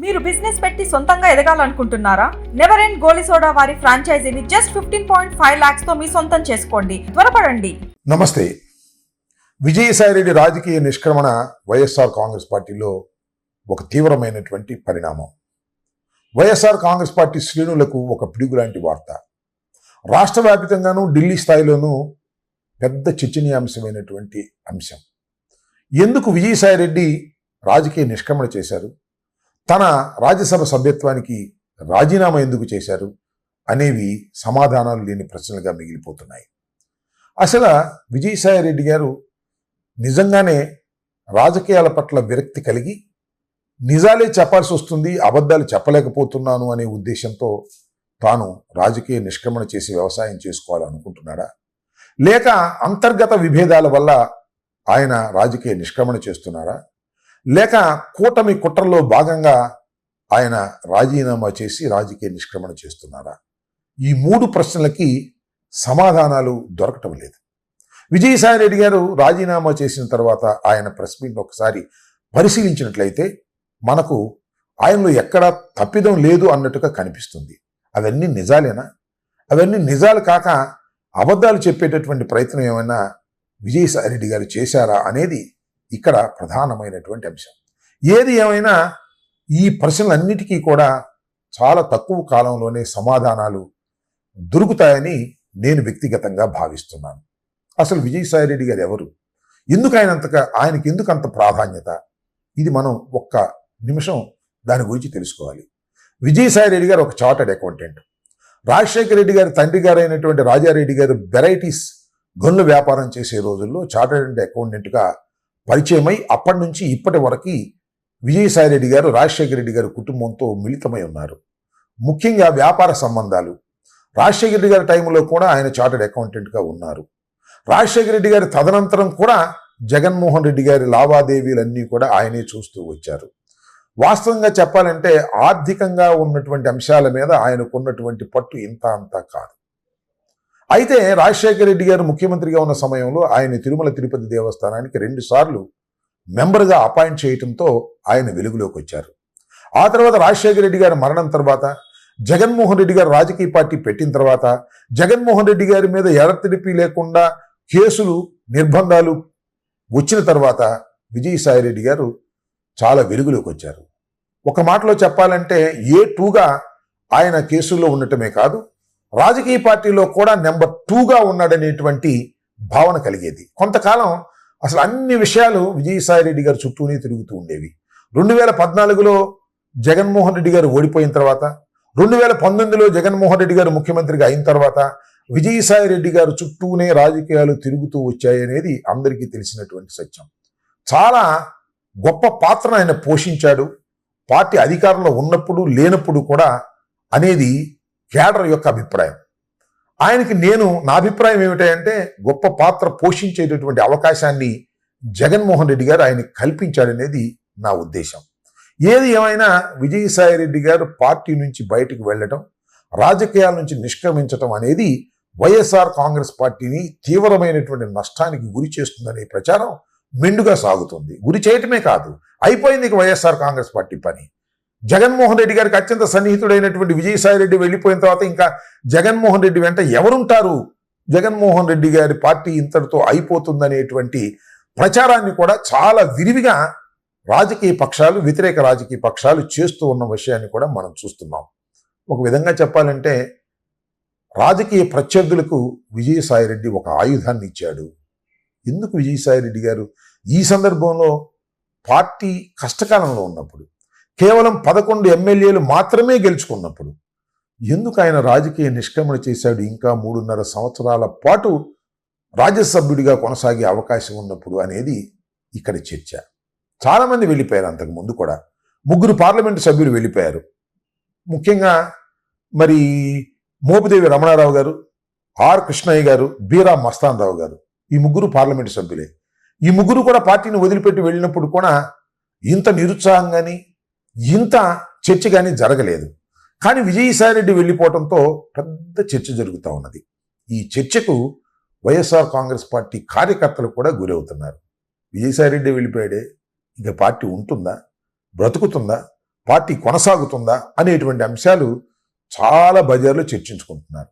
మీరు బిజినెస్ పెట్టి సొంతంగా ఎదగాలనుకుంటున్నారా? నెవర్ ఎండ్ గోలీ సోడా వారి ఫ్రాంచైజీని జస్ట్ 15.5 lakhs తో మీ సొంతం చేసుకోండి. త్వరపడండి. నమస్తే. విజయసాయిరెడ్డి రాజకీయ నిష్క్రమణ వైఎస్ఆర్ కాంగ్రెస్ పార్టీలో ఒక తీవ్రమైనటువంటి పరిణామం. వైఎస్ఆర్ కాంగ్రెస్ పార్టీ శ్రేణులకు ఒక పిడుగు లాంటి వార్త. రాష్ట్ర వ్యాప్తంగానూ ఢిల్లీ స్థాయిలోనూ పెద్ద చర్చనీయాంశమైనటువంటి అంశం. ఎందుకు విజయసాయిరెడ్డి రాజకీయ నిష్క్రమణ చేశారు, తన రాజ్యసభ సభ్యత్వానికి రాజీనామా ఎందుకు చేశారు అనేవి సమాధానాలు లేని ప్రశ్నలుగా మిగిలిపోతున్నాయి. అసలు విజయసాయిరెడ్డి గారు నిజంగానే రాజకీయాల పట్ల విరక్తి కలిగి నిజాలే చెప్పాల్సి వస్తుంది, అబద్ధాలు చెప్పలేకపోతున్నాను అనే ఉద్దేశంతో తాను రాజకీయ నిష్క్రమణ చేసి వ్యవసాయం చేసుకోవాలనుకుంటున్నాడా, లేక అంతర్గత విభేదాల వల్ల ఆయన రాజకీయ నిష్క్రమణ చేస్తున్నారా, లేక కూటమి కుట్రలో భాగంగా ఆయన రాజీనామా చేసి రాజకీయ నిష్క్రమణ చేస్తున్నారా? ఈ మూడు ప్రశ్నలకి సమాధానాలు దొరకటం లేదు. విజయసాయిరెడ్డి గారు రాజీనామా చేసిన తర్వాత ఆయన ప్రెస్ మీట్ ఒకసారి పరిశీలించినట్లయితే మనకు ఆయనలో ఎక్కడా తప్పిదం లేదు అన్నట్టుగా కనిపిస్తుంది. అవన్నీ నిజాలేనా? అవన్నీ నిజాలు కాక అబద్ధాలు చెప్పేటటువంటి ప్రయత్నం ఏమైనా విజయసాయిరెడ్డి గారు చేశారా అనేది ఇక్కడ ప్రధానమైనటువంటి అంశం. ఏది ఏమైనా ఈ ప్రశ్నలన్నిటికీ కూడా చాలా తక్కువ కాలంలోనే సమాధానాలు దొరుకుతాయని నేను వ్యక్తిగతంగా భావిస్తున్నాను. అసలు విజయసాయిరెడ్డి గారు ఎవరు, ఎందుకు ఆయనకి ఎందుకు అంత ప్రాధాన్యత, ఇది మనం ఒక్క నిమిషం దాని గురించి తెలుసుకోవాలి. విజయసాయిరెడ్డి గారు ఒక చార్టర్డ్ అకౌంటెంట్. రాజశేఖర రెడ్డి గారి తండ్రి గారు అయినటువంటి రాజారెడ్డి గారు వెరైటీస్ గనుల వ్యాపారం చేసే రోజుల్లో చార్టర్డ్ అకౌంటెంట్గా పరిచయమై అప్పటి నుంచి ఇప్పటి వరకు విజయసాయిరెడ్డి గారు రాజశేఖర రెడ్డి గారి కుటుంబంతో మిళితమై ఉన్నారు. ముఖ్యంగా వ్యాపార సంబంధాలు. రాజశేఖర రెడ్డి గారి టైంలో కూడా ఆయన చార్టర్డ్ అకౌంటెంట్గా ఉన్నారు. రాజశేఖర రెడ్డి గారి తదనంతరం కూడా జగన్మోహన్ రెడ్డి గారి లావాదేవీలన్నీ కూడా ఆయనే చూస్తూ వచ్చారు. వాస్తవంగా చెప్పాలంటే ఆర్థికంగా ఉన్నటువంటి అంశాల మీద ఆయనకున్నటువంటి పట్టు ఇంత అంతా కాదు. అయితే రాజశేఖర రెడ్డి గారు ముఖ్యమంత్రిగా ఉన్న సమయంలో ఆయన తిరుమల తిరుపతి దేవస్థానానికి 2 సార్లు మెంబర్గా అపాయింట్ చేయడంతో ఆయన వెలుగులోకి వచ్చారు. ఆ తర్వాత రాజశేఖర రెడ్డి గారి మరణం తర్వాత, జగన్మోహన్ రెడ్డి గారు రాజకీయ పార్టీ పెట్టిన తర్వాత, జగన్మోహన్ రెడ్డి గారి మీద ఎడతెరిపి లేకుండా కేసులు నిర్బంధాలు వచ్చిన తర్వాత విజయసాయిరెడ్డి గారు చాలా వెలుగులోకి వచ్చారు. ఒక మాటలో చెప్పాలంటే A2గా ఆయన కేసుల్లో ఉండటమే కాదు, రాజకీయ పార్టీలో కూడా నెంబర్ 2గా ఉన్నాడనేటువంటి భావన కలిగేది. కొంతకాలం అసలు అన్ని విషయాలు విజయసాయిరెడ్డి గారు చుట్టూనే తిరుగుతూ ఉండేవి. 2014లో జగన్మోహన్ రెడ్డి గారు ఓడిపోయిన తర్వాత, 2019లో జగన్మోహన్ రెడ్డి గారు ముఖ్యమంత్రిగా అయిన తర్వాత విజయసాయిరెడ్డి గారు చుట్టూనే రాజకీయాలు తిరుగుతూ వచ్చాయనేది అందరికీ తెలిసినటువంటి సత్యం. చాలా గొప్ప పాత్ర ఆయన పోషించాడు, పార్టీ అధికారంలో ఉన్నప్పుడు లేనప్పుడు కూడా అనేది కేడర్ యొక్క అభిప్రాయం. ఆయనకి నా అభిప్రాయం ఏమిటంటే గొప్ప పాత్ర పోషించేటటువంటి అవకాశాన్ని జగన్మోహన్ రెడ్డి గారు ఆయనకి కల్పించాడనేది నా ఉద్దేశం. ఏది ఏమైనా విజయసాయిరెడ్డి గారు పార్టీ నుంచి బయటకు వెళ్ళటం, రాజకీయాల నుంచి నిష్క్రమించటం అనేది వైఎస్ఆర్ కాంగ్రెస్ పార్టీని తీవ్రమైనటువంటి నష్టానికి గురి చేస్తుందనే ప్రచారం మెండుగా సాగుతుంది. గురి చేయటమే కాదు, అయిపోయింది ఇక వైఎస్ఆర్ కాంగ్రెస్ పార్టీ పని. జగన్మోహన్ రెడ్డి గారికి అత్యంత సన్నిహితుడైనటువంటి విజయసాయిరెడ్డి వెళ్ళిపోయిన తర్వాత ఇంకా జగన్మోహన్ రెడ్డి వెంట ఎవరుంటారు, జగన్మోహన్ రెడ్డి గారి పార్టీ ఇంతటితో అయిపోతుందనేటువంటి ప్రచారాన్ని కూడా చాలా విరివిగా రాజకీయ పక్షాలు, వ్యతిరేక రాజకీయ పక్షాలు చేస్తూ ఉన్న విషయాన్ని కూడా మనం చూస్తున్నాం. ఒక విధంగా చెప్పాలంటే రాజకీయ ప్రత్యర్థులకు విజయసాయిరెడ్డి ఒక ఆయుధాన్ని ఇచ్చాడు. ఎందుకు విజయసాయిరెడ్డి గారు ఈ సందర్భంలో పార్టీ కష్టకాలంలో ఉన్నప్పుడు, కేవలం 11 ఎమ్మెల్యేలు మాత్రమే గెలుచుకున్నప్పుడు ఎందుకు ఆయన రాజకీయ నిష్క్రమణ చేశాడు? ఇంకా 3.5 సంవత్సరాల పాటు రాజ్యసభ్యుడిగా కొనసాగే అవకాశం ఉన్నప్పుడు అనేది ఇక్కడ చర్చ. చాలామంది వెళ్ళిపోయారు. అంతకుముందు కూడా 3 పార్లమెంటు సభ్యులు వెళ్ళిపోయారు. ముఖ్యంగా మరి మోపిదేవి రమణారావు గారు, ఆర్ కృష్ణయ్య గారు, బీరా మస్తాన్ రావు గారు, ఈ 3 పార్లమెంటు సభ్యులే. ఈ 3 కూడా పార్టీని వదిలిపెట్టి వెళ్ళినప్పుడు కూడా ఇంత నిరుత్సాహం కానీ ఇంత చర్చ కానీ జరగలేదు. కానీ విజయసాయిరెడ్డి వెళ్ళిపోవడంతో పెద్ద చర్చ జరుగుతూ ఉన్నది. ఈ చర్చకు వైఎస్ఆర్ కాంగ్రెస్ పార్టీ కార్యకర్తలు కూడా గురవుతున్నారు. విజయసాయిరెడ్డి వెళ్ళిపోయాడే, ఇక పార్టీ ఉంటుందా, బ్రతుకుతుందా, పార్టీ కొనసాగుతుందా అనేటువంటి అంశాలు చాలా బజార్లో చర్చించుకుంటున్నారు.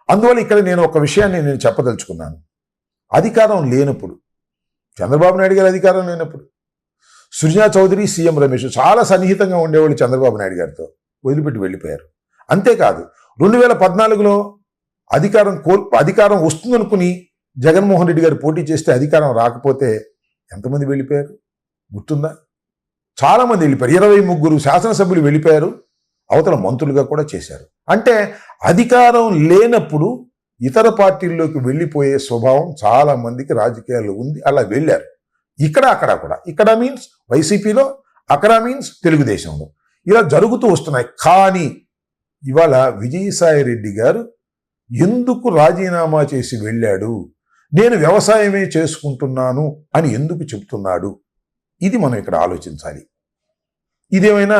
అందువల్ల ఇక్కడ నేను ఒక విషయాన్ని నేను చెప్పదలుచుకున్నాను. అధికారం లేనప్పుడు, చంద్రబాబు నాయుడు గారి అధికారం లేనప్పుడు సుజనా చౌదరి, సీఎం రమేష్ చాలా సన్నిహితంగా ఉండేవాళ్ళు చంద్రబాబు నాయుడు గారితో, వదిలిపెట్టి వెళ్ళిపోయారు. అంతేకాదు 2014లో అధికారం వస్తుందనుకుని జగన్మోహన్ రెడ్డి గారు పోటీ చేస్తే అధికారం రాకపోతే ఎంతమంది వెళ్ళిపోయారు గుర్తుందా? చాలా మంది వెళ్ళిపోయారు. 23 శాసనసభ్యులు వెళ్ళిపోయారు, అవతల మంత్రులుగా కూడా చేశారు. అంటే అధికారం లేనప్పుడు ఇతర పార్టీల్లోకి వెళ్ళిపోయే స్వభావం చాలా మందికి రాజకీయాల్లో ఉంది. అలా వెళ్ళారు. అక్కడ కూడా, ఇక్కడ మీన్స్ వైసీపీలో, అక్కడ మీన్స్ తెలుగుదేశంలో, ఇలా జరుగుతూ వస్తున్నాయి. కానీ ఇవాళ విజయసాయి రెడ్డి గారు ఎందుకు రాజీనామా చేసి వెళ్ళాడు, నేను వ్యవసాయమే చేసుకుంటున్నాను అని ఎందుకు చెప్తున్నాడు, ఇది మనం ఇక్కడ ఆలోచించాలి. ఇదేమైనా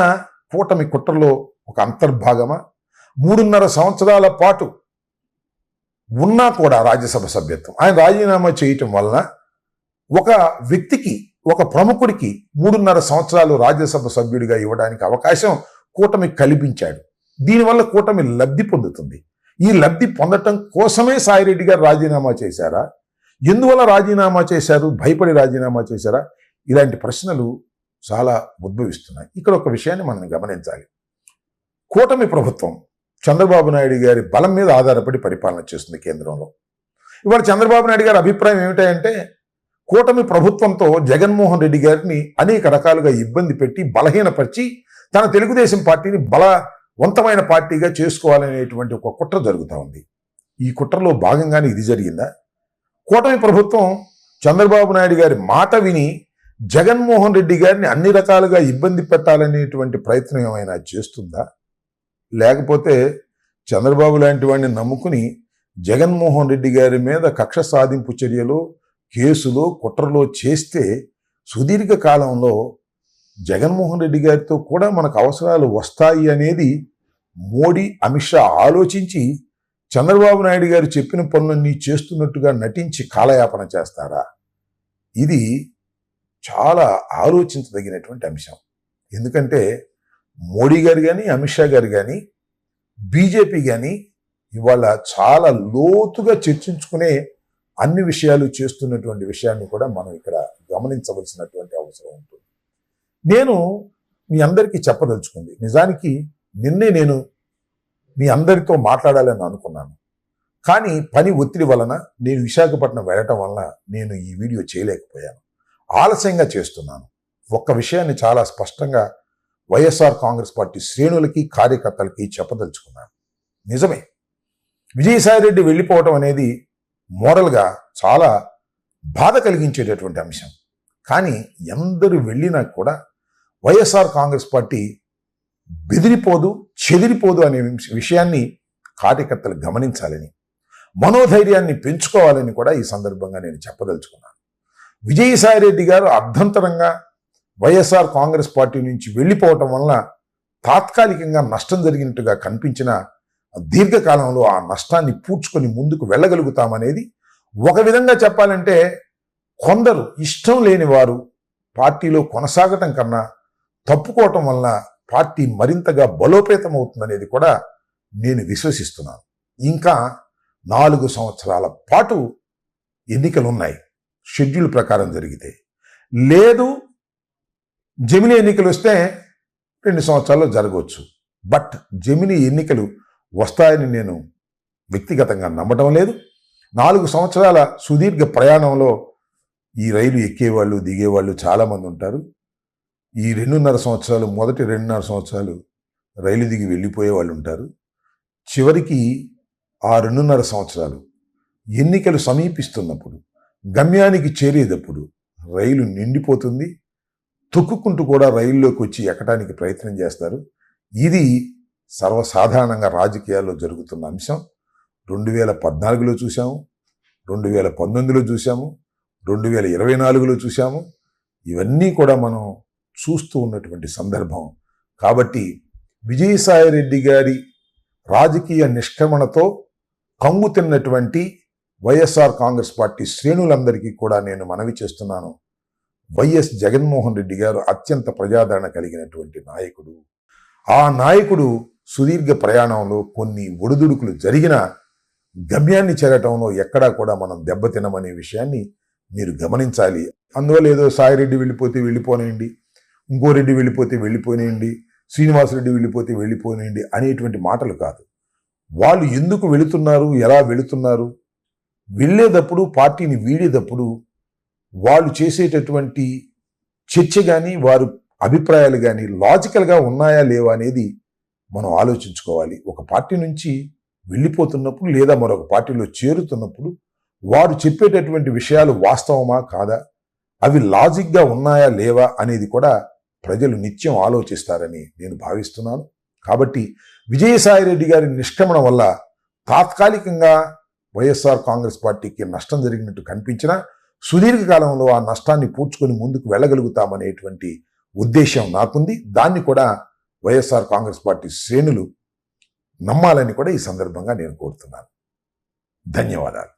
కూటమి కుట్రలో ఒక అంతర్భాగమా? 3.5 సంవత్సరాల పాటు ఉన్నా కూడా రాజ్యసభ సభ్యత్వం ఆయన రాజీనామా చేయటం వలన ఒక వ్యక్తికి, ఒక ప్రముఖుడికి 3.5 సంవత్సరాలు రాజ్యసభ సభ్యుడిగా ఇవ్వడానికి అవకాశం కూటమి కల్పించాడు. దీనివల్ల కూటమి లబ్ధి పొందుతుంది. ఈ లబ్ధి పొందటం కోసమే సాయిరెడ్డి గారు రాజీనామా చేశారా? ఎందువల్ల రాజీనామా చేశారు? భయపడి రాజీనామా చేశారా? ఇలాంటి ప్రశ్నలు చాలా ఉద్భవిస్తున్నాయి. ఇక్కడ ఒక విషయాన్ని మనం గమనించాలి. కూటమి ప్రభుత్వం చంద్రబాబు నాయుడు గారి బలం మీద ఆధారపడి పరిపాలన చేస్తుంది కేంద్రంలో. ఇవాళ చంద్రబాబు నాయుడు గారి అభిప్రాయం ఏమిటంటే, కూటమి ప్రభుత్వంతో జగన్మోహన్ రెడ్డి గారిని అనేక రకాలుగా ఇబ్బంది పెట్టి బలహీనపరిచి తన తెలుగుదేశం పార్టీని బలవంతమైన పార్టీగా చేసుకోవాలనేటువంటి ఒక కుట్ర జరుగుతూ ఉంది. ఈ కుట్రలో భాగంగానే ఇది జరిగిందా? కూటమి ప్రభుత్వం చంద్రబాబు నాయుడు గారి మాట విని జగన్మోహన్ రెడ్డి గారిని అన్ని రకాలుగా ఇబ్బంది పెట్టాలనేటువంటి ప్రయత్నం ఏమైనా చేస్తుందా? లేకపోతే చంద్రబాబు లాంటి వాడిని నమ్ముకుని జగన్మోహన్ రెడ్డి గారి మీద కక్ష సాధింపు చర్యలు, కేసులో, కుట్రలో చేస్తే సుదీర్ఘ కాలంలో జగన్మోహన్ రెడ్డి గారితో కూడా మనకు అవసరాలు వస్తాయి అనేది మోడీ, అమిత్ షా ఆలోచించి చంద్రబాబు నాయుడు గారు చెప్పిన పనులన్నీ చేస్తున్నట్టుగా నటించి కాలయాపన చేస్తారా? ఇది చాలా ఆలోచించదగినటువంటి అంశం. ఎందుకంటే మోడీ గారు కానీ, అమిత్ షా గారు కానీ, బీజేపీ కానీ ఇవాళ చాలా లోతుగా చర్చించుకునే అన్ని విషయాలు చేస్తున్నటువంటి విషయాన్ని కూడా మనం ఇక్కడ గమనించవలసినటువంటి అవసరం ఉంటుంది. నేను మీ అందరికీ చెప్పదలుచుకుంది, నిజానికి నిన్నే నేను మీ అందరితో మాట్లాడాలని అనుకున్నాను. కానీ పని ఒత్తిడి వలన, నేను విశాఖపట్నం వెళ్ళటం వలన నేను ఈ వీడియో చేయలేకపోయాను. ఆలస్యంగా చేస్తున్నాను. ఒక్క విషయాన్ని చాలా స్పష్టంగా వైఎస్ఆర్ కాంగ్రెస్ పార్టీ శ్రేణులకి, కార్యకర్తలకి చెప్పదలుచుకున్నాను. నిజమే, విజయసాయిరెడ్డి వెళ్ళిపోవటం అనేది మోరల్గా చాలా బాధ కలిగించేటటువంటి అంశం. కానీ ఎందరు వెళ్ళినా కూడా వైఎస్ఆర్ కాంగ్రెస్ పార్టీ బెదిరిపోదు, చెదిరిపోదు అనే విషయాన్ని కార్యకర్తలు గమనించాలని, మనోధైర్యాన్ని పెంచుకోవాలని కూడా ఈ సందర్భంగా నేను చెప్పదలుచుకున్నాను. విజయసాయిరెడ్డి గారు అర్ధంతరంగా వైఎస్ఆర్ కాంగ్రెస్ పార్టీ నుంచి వెళ్ళిపోవటం వలన తాత్కాలికంగా నష్టం జరిగినట్టుగా కనిపించిన దీర్ఘకాలంలో ఆ నష్టాన్ని పూడ్చుకొని ముందుకు వెళ్ళగలుగుతామనేది, ఒక విధంగా చెప్పాలంటే కొందరు ఇష్టం లేని వారు పార్టీలో కొనసాగటం కన్నా తప్పుకోవటం వలన పార్టీ మరింతగా బలోపేతం అవుతుందనేది కూడా నేను విశ్వసిస్తున్నాను. ఇంకా 4 సంవత్సరాల పాటు ఎన్నికలు ఉన్నాయి షెడ్యూల్ ప్రకారం జరిగితే. లేదు, జమిని ఎన్నికలు వస్తే 2 సంవత్సరాల్లో జరగవచ్చు. బట్ జమిని ఎన్నికలు వస్తాయని నేను వ్యక్తిగతంగా నమ్మటం లేదు. 4 సంవత్సరాల సుదీర్ఘ ప్రయాణంలో ఈ రైలు ఎక్కేవాళ్ళు, దిగేవాళ్ళు చాలామంది ఉంటారు. ఈ 2.5 సంవత్సరాలు, మొదటి 2.5 సంవత్సరాలు రైలు దిగి వెళ్ళిపోయే వాళ్ళు ఉంటారు. చివరికి ఆ 2.5 సంవత్సరాలు ఎన్నికలు సమీపిస్తున్నప్పుడు, గమ్యానికి చేరేటప్పుడు రైలు నిండిపోతుంది. తొక్కుకుంటూ కూడా రైల్లోకి వచ్చి ఎక్కడానికి ప్రయత్నం చేస్తారు. ఇది సర్వసాధారణంగా రాజకీయాల్లో జరుగుతున్న అంశం. 2014లో చూసాము, 2019లో చూసాము, 2024లో చూసాము. ఇవన్నీ కూడా మనం చూస్తూ ఉన్నటువంటి సందర్భం. కాబట్టి విజయసాయిరెడ్డి గారి రాజకీయ నిష్క్రమణతో కంగు తిన్నటువంటి వైఎస్ఆర్ కాంగ్రెస్ పార్టీ శ్రేణులందరికీ కూడా నేను మనవి చేస్తున్నాను, వైఎస్ జగన్మోహన్ రెడ్డి గారు అత్యంత ప్రజాదరణ కలిగినటువంటి నాయకుడు. ఆ నాయకుడు సుదీర్ఘ ప్రయాణంలో కొన్ని ఒడిదుడుకులు జరిగిన గమ్యాన్ని చేరటంలో ఎక్కడా కూడా మనం దెబ్బతినమనే విషయాన్ని మీరు గమనించాలి. అందువల్ల ఏదో సాయిరెడ్డి వెళ్ళిపోతే వెళ్ళిపోనేయండి, ఇంకో రెడ్డి వెళ్ళిపోతే వెళ్ళిపోనేయండి, శ్రీనివాసరెడ్డి వెళ్ళిపోతే వెళ్ళిపోనేయండి అనేటువంటి మాటలు కాదు. వాళ్ళు ఎందుకు వెళుతున్నారు, ఎలా వెళుతున్నారు, వెళ్ళేటప్పుడు పార్టీని వీడేటప్పుడు వాళ్ళు చేసేటటువంటి చర్చ కానీ వారు అభిప్రాయాలు కానీ లాజికల్గా ఉన్నాయా లేవా అనేది మనం ఆలోచించుకోవాలి. ఒక పార్టీ నుంచి వెళ్ళిపోతున్నప్పుడు లేదా మరొక పార్టీలో చేరుతున్నప్పుడు వారు చెప్పేటటువంటి విషయాలు వాస్తవమా కాదా, అవి లాజిక్గా ఉన్నాయా లేవా అనేది కూడా ప్రజలు నిత్యం ఆలోచిస్తారని నేను భావిస్తున్నాను. కాబట్టి విజయసాయిరెడ్డి గారి నిష్క్రమణ వల్ల తాత్కాలికంగా వైఎస్ఆర్ కాంగ్రెస్ పార్టీకి నష్టం జరిగినట్టు కనిపించినా సుదీర్ఘకాలంలో ఆ నష్టాన్ని పూడ్చుకొని ముందుకు వెళ్ళగలుగుతామనేటువంటి ఉద్దేశం నాకుంది. దాన్ని కూడా వైఎస్ఆర్ కాంగ్రెస్ పార్టీ శ్రేణులు నమ్మాలని కూడా ఈ సందర్భంగా నేను కోరుతున్నాను. ధన్యవాదాలు.